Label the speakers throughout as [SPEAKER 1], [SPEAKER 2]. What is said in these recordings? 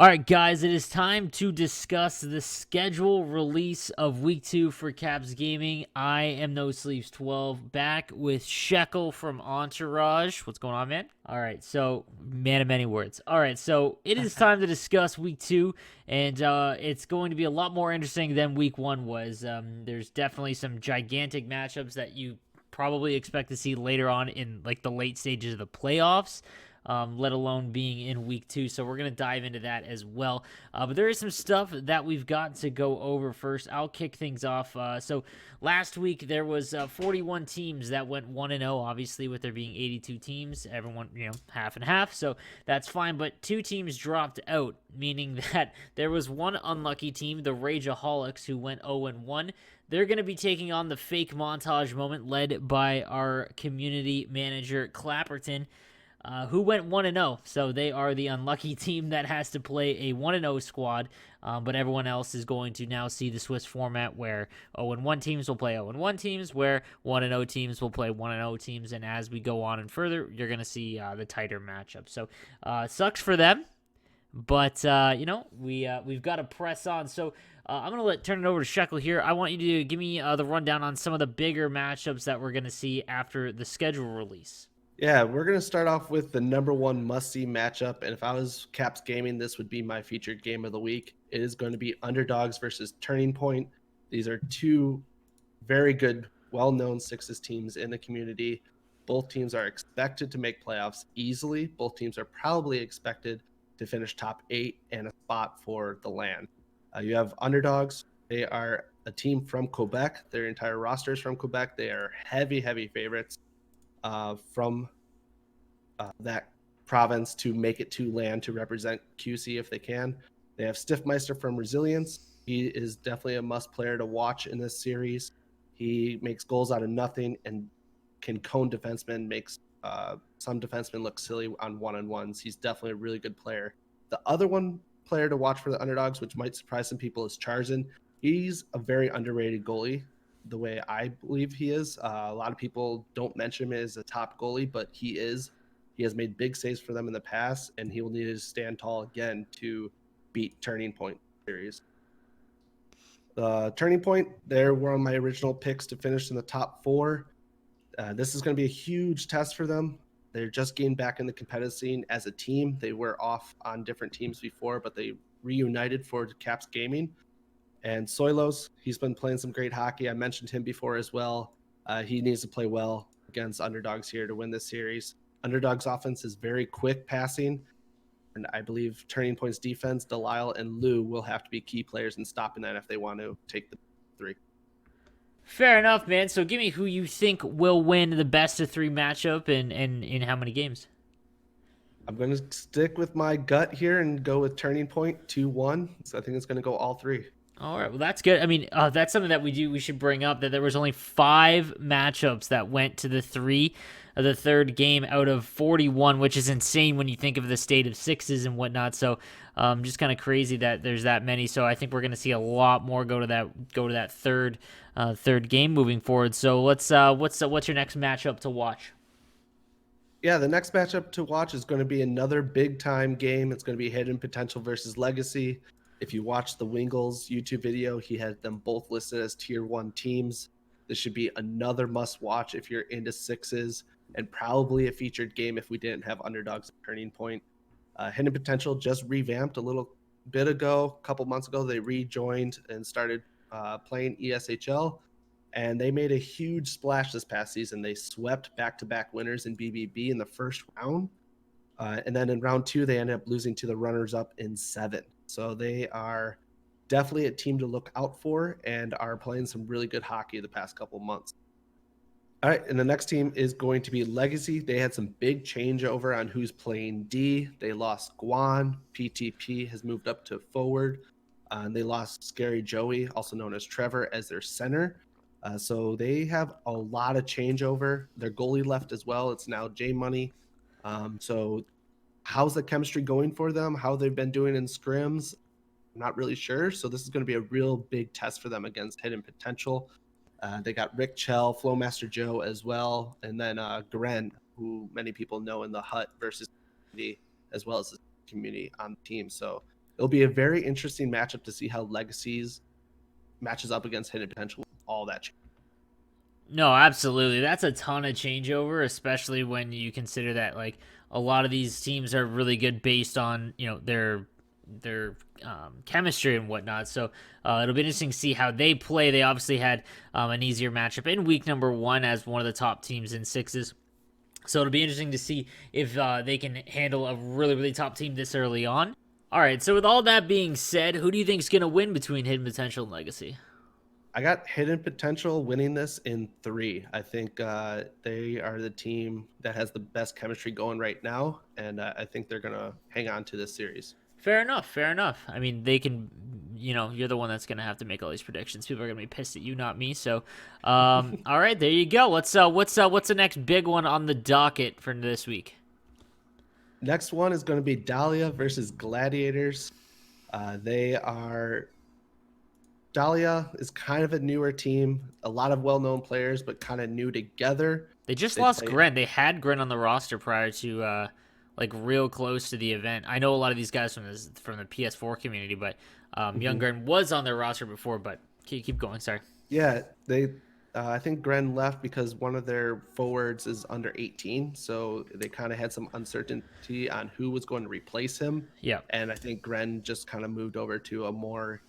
[SPEAKER 1] All right, guys, it is time to discuss the schedule release of Week 2 for Caps Gaming. I am No Sleeves 12, back with Scheckel from Entourage. What's going on, man? All right, so, man of many words. All right, so it is time to discuss Week 2, and it's going to be a lot more interesting than Week 1 was. There's definitely some gigantic matchups that you probably expect to see later on in like the late stages of the playoffs, let alone being in Week 2. So we're going to dive into that as well. But there is some stuff that we've got to go over first. I'll kick things off. So last week there was 41 teams that went 1-0, obviously, with there being 82 teams. Everyone, half and half. So that's fine. But two teams dropped out, meaning that there was one unlucky team, the Rageaholics, who went 0-1. They're going to be taking on the fake montage moment led by our community manager, Clapperton, who went 1-0. So they are the unlucky team that has to play a 1-0 squad. But everyone else is going to now see the Swiss format where 0-1 teams will play 0-1 teams, where 1-0 teams will play 1-0 teams. And as we go on and further, you're going to see the tighter matchup. So it sucks for them. But we've got to press on. So I'm gonna turn it over to Scheckel here. I want you to give me the rundown on some of the bigger matchups that we're gonna see after the schedule release.
[SPEAKER 2] Yeah, we're going to start off with the number one must-see matchup. And if I was Caps Gaming, this would be my featured game of the week. It is going to be Underdogs versus Turning Point. These are two very good, well-known Sixes teams in the community. Both teams are expected to make playoffs easily. Both teams are probably expected to finish top 8 and a spot for the LAN. You have Underdogs. They are a team from Quebec. Their entire roster is from Quebec. They are heavy, heavy favorites from that province to make it to LAN to represent QC if they can. They have Stiffmeister from Resilience. He is definitely a must player to watch in this series. He makes goals out of nothing and can cone defensemen, makes some defensemen look silly on one-on-ones. He's definitely a really good player. The other one player to watch for the Underdogs, which might surprise some people, is Charzin. He's a very underrated goalie, the way I believe he is. A lot of people don't mention him as a top goalie, but he is. He has made big saves for them in the past, and he will need to stand tall again to beat Turning Point series. Turning Point, they were on my original picks to finish in the top 4. This is going to be a huge test for them. They're just getting back in the competitive scene as a team. They were off on different teams before, but they reunited for Caps Gaming. And Soilos, he's been playing some great hockey. I mentioned him before as well. He needs to play well against Underdogs here to win this series. Underdogs offense is very quick passing, and I believe Turning Point's defense, Dahlia and Lou, will have to be key players in stopping that if they want to take the 3.
[SPEAKER 1] Fair enough, man. So give me who you think will win the best of 3 matchup and in how many games.
[SPEAKER 2] I'm going to stick with my gut here and go with Turning Point 2-1. So I think it's going to go all 3.
[SPEAKER 1] All right, well that's good. I mean, that's something that we should bring up, that there was only 5 matchups that went to the third game out of 41, which is insane when you think of the state of Sixes and whatnot. So, just kind of crazy that there's that many. So I think we're going to see a lot more go to that third game moving forward. So what's your next matchup to watch?
[SPEAKER 2] Yeah, the next matchup to watch is going to be another big time game. It's going to be Hidden Potential versus Legacy. If you watch the Wingles YouTube video, he had them both listed as tier 1 teams. This should be another must watch if you're into Sixes, and probably a featured game if we didn't have Underdogs at Turning Point. Hidden Potential just revamped a little bit ago, a couple months ago. They rejoined and started playing ESHL, and they made a huge splash this past season. They swept back-to-back winners in BBB in the first round. And then in round 2, they ended up losing to the runners-up in 7. So they are definitely a team to look out for and are playing some really good hockey the past couple months. All right, and the next team is going to be Legacy. They had some big changeover on who's playing D. They lost Guan. PTP has moved up to forward. And they lost Scary Joey, also known as Trevor, as their center. So they have a lot of changeover. Their goalie left as well. It's now J Money. So how's the chemistry going for them? How they've been doing in scrims? I'm not really sure. So this is going to be a real big test for them against Hidden Potential. They got Rick Chell, Flowmaster Joe as well, and then Gren, who many people know in the Hut versus community, as well as the community on the team. So it'll be a very interesting matchup to see how Legacies matches up against Hidden Potential. All that.
[SPEAKER 1] No, absolutely. That's a ton of changeover, especially when you consider that like a lot of these teams are really good based on their chemistry and whatnot. So it'll be interesting to see how they play. They obviously had an easier matchup in week number 1 as one of the top teams in sixes. So it'll be interesting to see if they can handle a really, really top team this early on. All right, so with all that being said, who do you think is going to win between Hidden Potential and Legacy?
[SPEAKER 2] I got Hidden Potential winning this in 3. I think they are the team that has the best chemistry going right now, and I think they're going to hang on to this series.
[SPEAKER 1] Fair enough. Fair enough. I mean, they can, you're the one that's going to have to make all these predictions. People are going to be pissed at you, not me. So, all right, there you go. What's the next big one on the docket for this week?
[SPEAKER 2] Next one is going to be Dahlia versus Gladiators. Dahlia is kind of a newer team, a lot of well-known players, but kind of new together.
[SPEAKER 1] They just lost Gren. They had Gren on the roster prior to like real close to the event. I know a lot of these guys from the PS4 community, but Young Gren was on their roster before. But keep going. Sorry.
[SPEAKER 2] Yeah, I think Gren left because one of their forwards is under 18, so they kind of had some uncertainty on who was going to replace him.
[SPEAKER 1] Yeah,
[SPEAKER 2] and I think Gren just kind of moved over to a more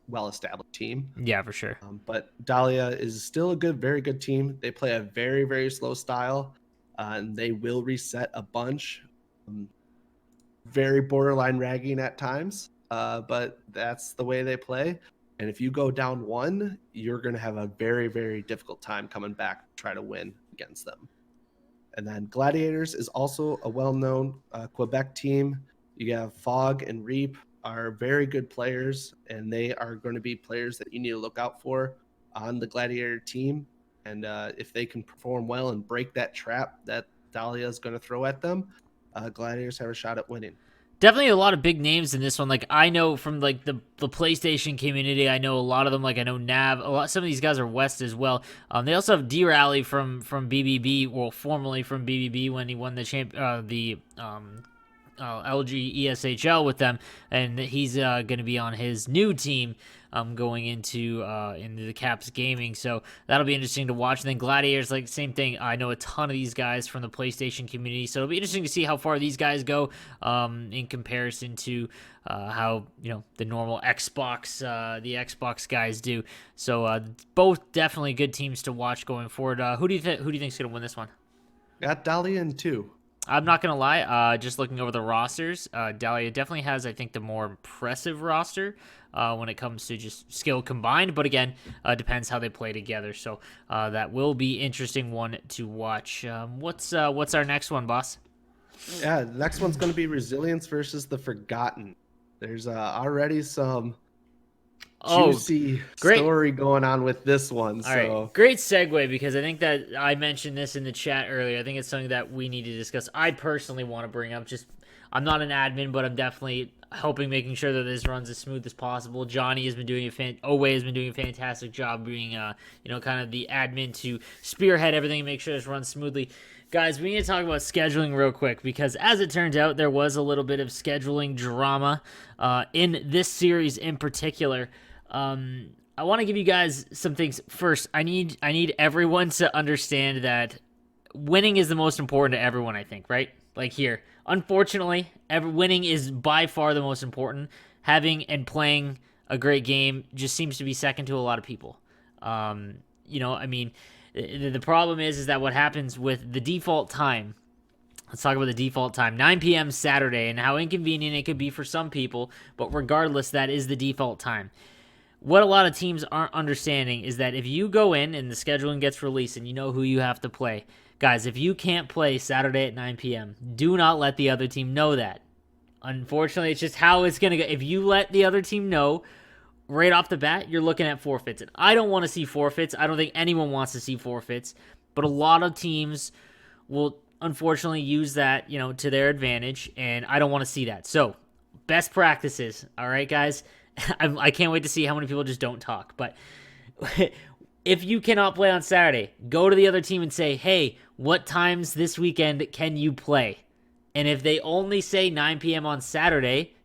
[SPEAKER 2] well-established team.
[SPEAKER 1] Yeah, for sure.
[SPEAKER 2] But Dahlia is still a very good team. They play a very, very slow style, and they will reset a bunch. Very borderline ragging at times, but that's the way they play. And if you go down 1, you're going to have a very, very difficult time coming back to try to win against them. And then Gladiators is also a well-known Quebec team. You have Fog and Reap are very good players, and they are going to be players that you need to look out for on the Gladiator team. And if they can perform well and break that trap that Dahlia is going to throw at them, Gladiators have a shot at winning.
[SPEAKER 1] Definitely a lot of big names in this one. Like I know from like the PlayStation community, I know a lot of them. Like I know Nav. Some of these guys are West as well. They also have D-Rally from BBB, well, formerly from BBB when he won the LG ESHL with them, and he's going to be on his new team going into the Caps Gaming. So that'll be interesting to watch. And then Gladiators, like same thing. I know a ton of these guys from the PlayStation community, so it'll be interesting to see how far these guys go in comparison to how the normal Xbox guys do. So both definitely good teams to watch going forward. Who do you think is going to win this one?
[SPEAKER 2] Got Dahlia in 2.
[SPEAKER 1] I'm not going to lie, just looking over the rosters, Dahlia definitely has, I think, the more impressive roster when it comes to just skill combined. But again, depends how they play together. So that will be interesting one to watch. What's our next one, boss?
[SPEAKER 2] Yeah, the next one's going to be Resilience versus the Forgotten. There's already some juicy story going on with this one.
[SPEAKER 1] All right, great segue, because I think that I mentioned this in the chat earlier. I think it's something that we need to discuss. I personally want to bring up, I'm not an admin, but I'm definitely making sure that this runs as smooth as possible. Johnny has been doing a fantastic job being kind of the admin to spearhead everything and make sure this runs smoothly. Guys, we need to talk about scheduling real quick, because as it turns out, there was a little bit of scheduling drama in this series in particular. I want to give you guys some things. First, I need everyone to understand that winning is the most important to everyone, I think, right? Like here, unfortunately, winning is by far the most important. Having and playing a great game just seems to be second to a lot of people. The problem is that what happens with the default time. Let's talk about the default time, 9 p.m. Saturday, and how inconvenient it could be for some people, but regardless, that is the default time. What a lot of teams aren't understanding is that if you go in and the scheduling gets released and you know who you have to play, guys, if you can't play Saturday at 9 p.m., do not let the other team know that. Unfortunately, it's just how it's going to go. If you let the other team know right off the bat, you're looking at forfeits. And I don't want to see forfeits. I don't think anyone wants to see forfeits. But a lot of teams will unfortunately use that, to their advantage. And I don't want to see that. So, best practices. All right, guys? I can't wait to see how many people just don't talk. But if you cannot play on Saturday, go to the other team and say, hey, what times this weekend can you play? And if they only say 9 p.m. on Saturday,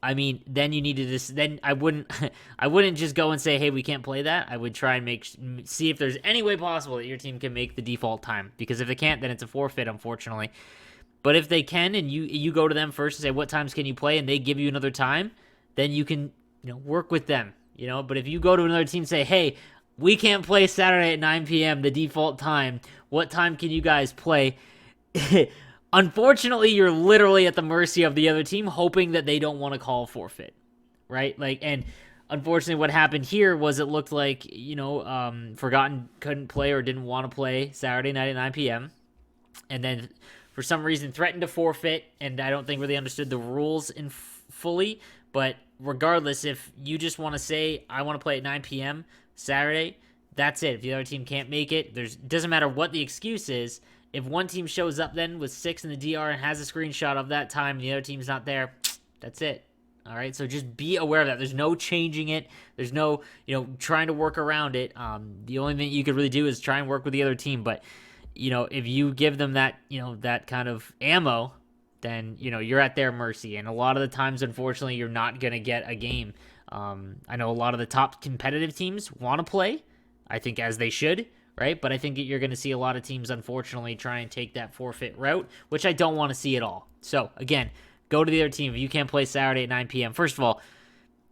[SPEAKER 1] I mean, then you need to just then I wouldn't I wouldn't just go and say, hey, we can't play that. I would try and see if there's any way possible that your team can make the default time, because if they can't, then it's a forfeit, unfortunately. But if they can, and you go to them first and say what times can you play, and they give you another time, then you can work with them. But if you go to another team and say, hey, we can't play Saturday at 9 p.m. the default time. What time can you guys play? Unfortunately, you're literally at the mercy of the other team, hoping that they don't want to call forfeit, right? And unfortunately, what happened here was it looked like Forgotten couldn't play or didn't want to play Saturday night at 9 p.m. and then for some reason threatened to forfeit, and I don't think really understood the rules in fully. But regardless, if you just want to say I want to play at 9 p.m. Saturday, that's it. If the other team can't make it, doesn't matter what the excuse is. If one team shows up then with 6 in the DR and has a screenshot of that time and the other team's not there, that's it. All right, so just be aware of that. There's no changing it. There's no, trying to work around it. The only thing you could really do is try and work with the other team. But, if you give them that, that kind of ammo, then, you're at their mercy. And a lot of the times, unfortunately, you're not going to get a game. I know a lot of the top competitive teams want to play, I think, as they should. Right? But I think you're going to see a lot of teams, unfortunately, try and take that forfeit route, which I don't want to see at all. So, again, go to the other team. If you can't play Saturday at 9 p.m., first of all,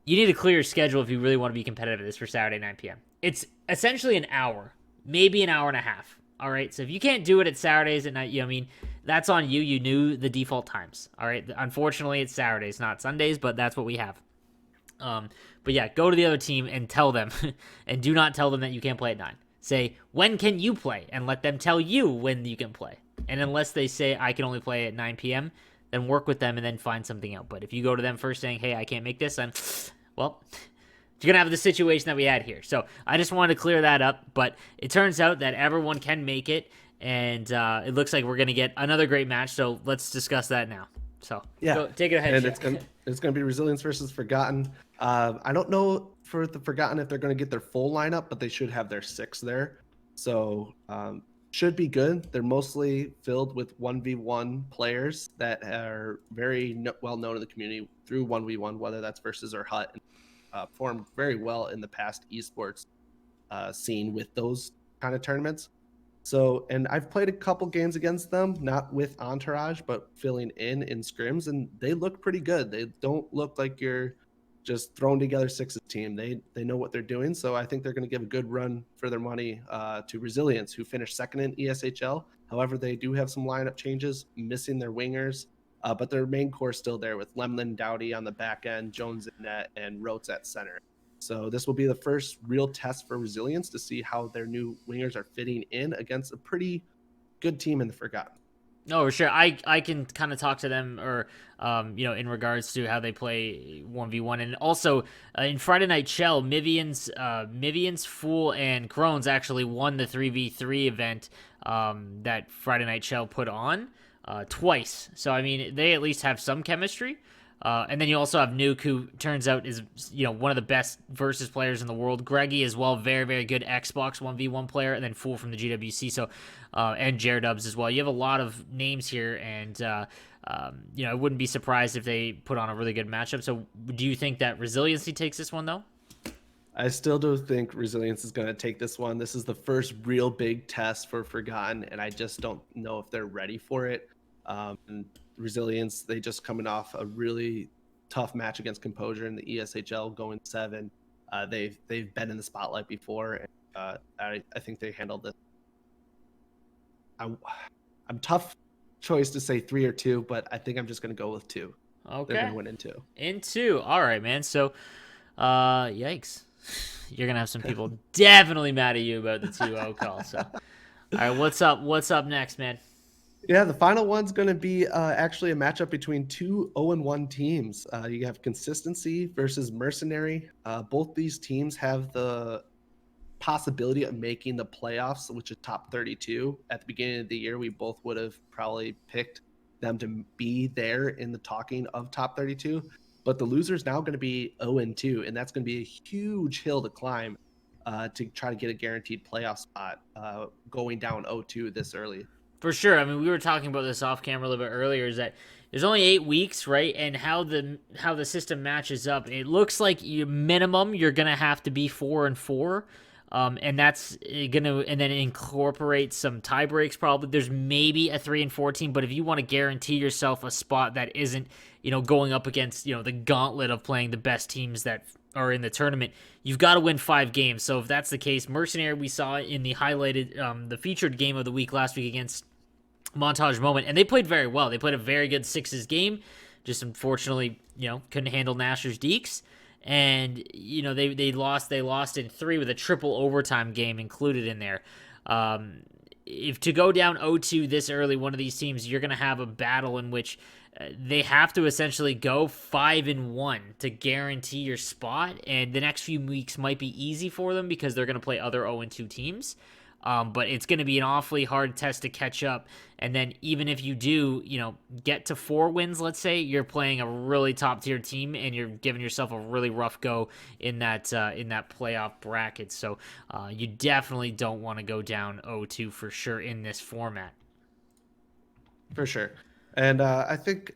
[SPEAKER 1] you need to clear your schedule if you really want to be competitive at this for Saturday at 9 p.m. It's essentially an hour, maybe an hour and a half. All right? So if you can't do it at Saturdays at night, that's on you. You knew the default times. All right? Unfortunately, it's Saturdays, not Sundays, but that's what we have. But yeah, go to the other team and tell them, and do not tell them that you can't play at 9. Say, when can you play? And let them tell you when you can play. And unless they say, I can only play at 9 p.m., then work with them and then find something out. But if you go to them first saying, hey, I can't make this, then, well, you're going to have the situation that we had here. So I just wanted to clear that up. But it turns out that everyone can make it. And it looks like we're going to get another great match. So let's discuss that now. So
[SPEAKER 2] yeah,
[SPEAKER 1] take it ahead.
[SPEAKER 2] And it's going to be Resilience versus Forgotten. I don't know for the Forgotten if they're going to get their full lineup, but they should have their 6 there. So should be good. They're mostly filled with 1v1 players that are very well known in the community through 1v1, whether that's versus or hut. Performed very well in the past esports scene with those kind of tournaments. So, and I've played a couple games against them, not with Entourage, but filling in scrims, and they look pretty good. They don't look like you're just throwing together 6's team. They know what they're doing. So I think they're going to give a good run for their money to Resilience, who finished 2nd in ESHL. However, they do have some lineup changes, missing their wingers, but their main core is still there with Lemlin, Dowdy on the back end, Jones at net, and Rotes at center. So this will be the first real test for Resilience to see how their new wingers are fitting in against a pretty good team in the Forgotten.
[SPEAKER 1] No, for sure. I can kind of talk to them, or in regards to how they play 1v1, and also in Friday Night Shell, Mivians, Fool, and Crohn's actually won the 3v3 event that Friday Night Shell put on twice. So I mean, they at least have some chemistry. And then you also have Nuke, who turns out is one of the best versus players in the world. Greggy as well, very, very good Xbox 1v1 player, and then Fool from the GWC. So and Jaredubs as well. You have a lot of names here, and I wouldn't be surprised if they put on a really good matchup. So do you think that Resiliency takes this one though?
[SPEAKER 2] I still do think Resilience is going to take this one. This is the first real big test for Forgotten, and I just don't know if they're ready for it. And Resilience, they just coming off a really tough match against Composure in the ESHL, going 7. They've been in the spotlight before, and I think they handled this. I'm tough choice to say 3 or 2, but I think I'm just going to go with 2.
[SPEAKER 1] Okay,
[SPEAKER 2] they're going to win in 2.
[SPEAKER 1] In 2, all right, man. So, yikes, you're gonna have some people definitely mad at you about the 2-0 call. So, all right, what's up? What's up next, man?
[SPEAKER 2] Yeah, the final one's going to be actually a matchup between 2 0-1 teams. You have Consistency versus Mercenary. Both these teams have the possibility of making the playoffs, which is top 32. At the beginning of the year, we both would have probably picked them to be there in the talking of top 32. But the loser is now going to be 0-2, and that's going to be a huge hill to climb to try to get a guaranteed playoff spot going down 0-2 this early.
[SPEAKER 1] For sure. I mean, we were talking about this off camera a little bit earlier, is that, there's only 8 weeks, right? And how the system matches up, it looks like you're gonna have to be 4-4. And that's gonna, and then incorporate some tie breaks. Probably there's maybe a 3-4 team, but if you want to guarantee yourself a spot that isn't, going up against, the gauntlet of playing the best teams that are in the tournament, you've got to win 5 games. So if that's the case, Mercenary, we saw in the highlighted, the featured game of the week last week against Montage Moment, and they played very well. They played a very good sixes game. Just unfortunately, couldn't handle Nasher's Deeks. And they lost in 3 with a triple overtime game included in there. If to go down 0-2 this early, one of these teams, you're going to have a battle in which they have to essentially go 5-1 to guarantee your spot. And the next few weeks might be easy for them because they're going to play other 0-2 teams. But it's going to be an awfully hard test to catch up. And then even if you do, get to 4 wins, let's say, you're playing a really top tier team and you're giving yourself a really rough go in that playoff bracket. So you definitely don't want to go down 0-2 for sure in this format.
[SPEAKER 2] For sure. And I think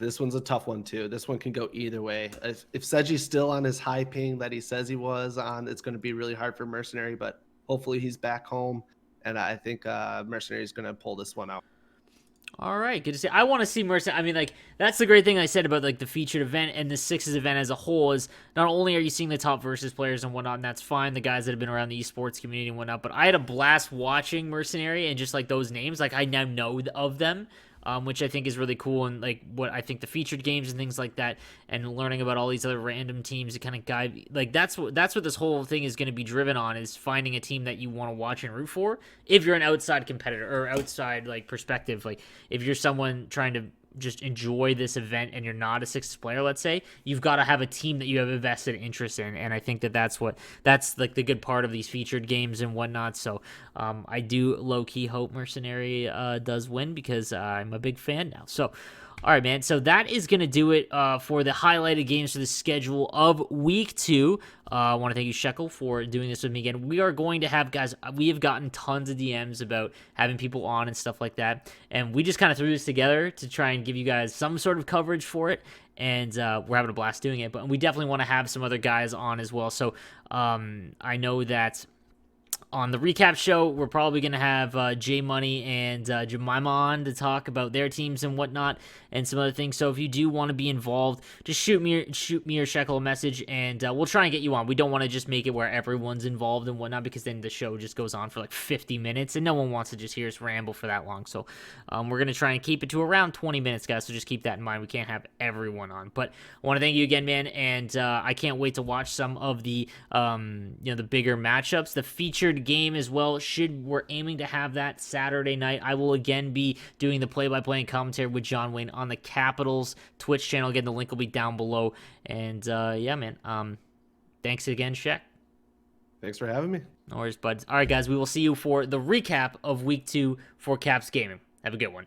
[SPEAKER 2] this one's a tough one too. This one can go either way. If Seji's still on his high ping that he says he was on, it's going to be really hard for Mercenary, but hopefully he's back home, and I think Mercenary is going to pull this one out.
[SPEAKER 1] All right, good to see. I want to see Mercenary. I mean, that's the great thing I said about the featured event and the sixes event as a whole is not only are you seeing the top versus players and whatnot, and that's fine, the guys that have been around the esports community and whatnot, but I had a blast watching Mercenary and just those names, I now know of them. Which I think is really cool, and what I think the featured games and things like that, and learning about all these other random teams to kind of guide, that's what this whole thing is going to be driven on, is finding a team that you want to watch and root for. If you're an outside competitor or outside perspective, if you're someone trying to just enjoy this event and you're not a sixth player, let's say, you've got to have a team that you have a vested interest in, and I think that's the good part of these featured games and whatnot. So I do low-key hope Mercenary does win because I'm a big fan now. So all right, man. So that is going to do it for the highlighted games for the schedule of week 2. I want to thank you, Scheckel, for doing this with me again. We are going to have, guys, we have gotten tons of DMs about having people on and stuff like that. And we just kind of threw this together to try and give you guys some sort of coverage for it. And we're having a blast doing it. But we definitely want to have some other guys on as well. So I know that on the recap show, we're probably going to have J Money and Jemima on to talk about their teams and whatnot and some other things. So if you do want to be involved, just shoot me or Scheckel a message, and we'll try and get you on. We don't want to just make it where everyone's involved and whatnot, because then the show just goes on for 50 minutes, and no one wants to just hear us ramble for that long. So we're going to try and keep it to around 20 minutes, guys, so just keep that in mind. We can't have everyone on. But I want to thank you again, man, and I can't wait to watch some of the the bigger matchups. The featured game as well, we're aiming to have that Saturday night. I will again be doing the play-by-play and commentary with John Wayne on the Capitals Twitch channel. Again, the link will be down below. And yeah, man, thanks again, Shek.
[SPEAKER 2] Thanks for having me.
[SPEAKER 1] No worries, buds. All right, guys, we will see you for the recap of week 2 for Caps Gaming. Have a good one.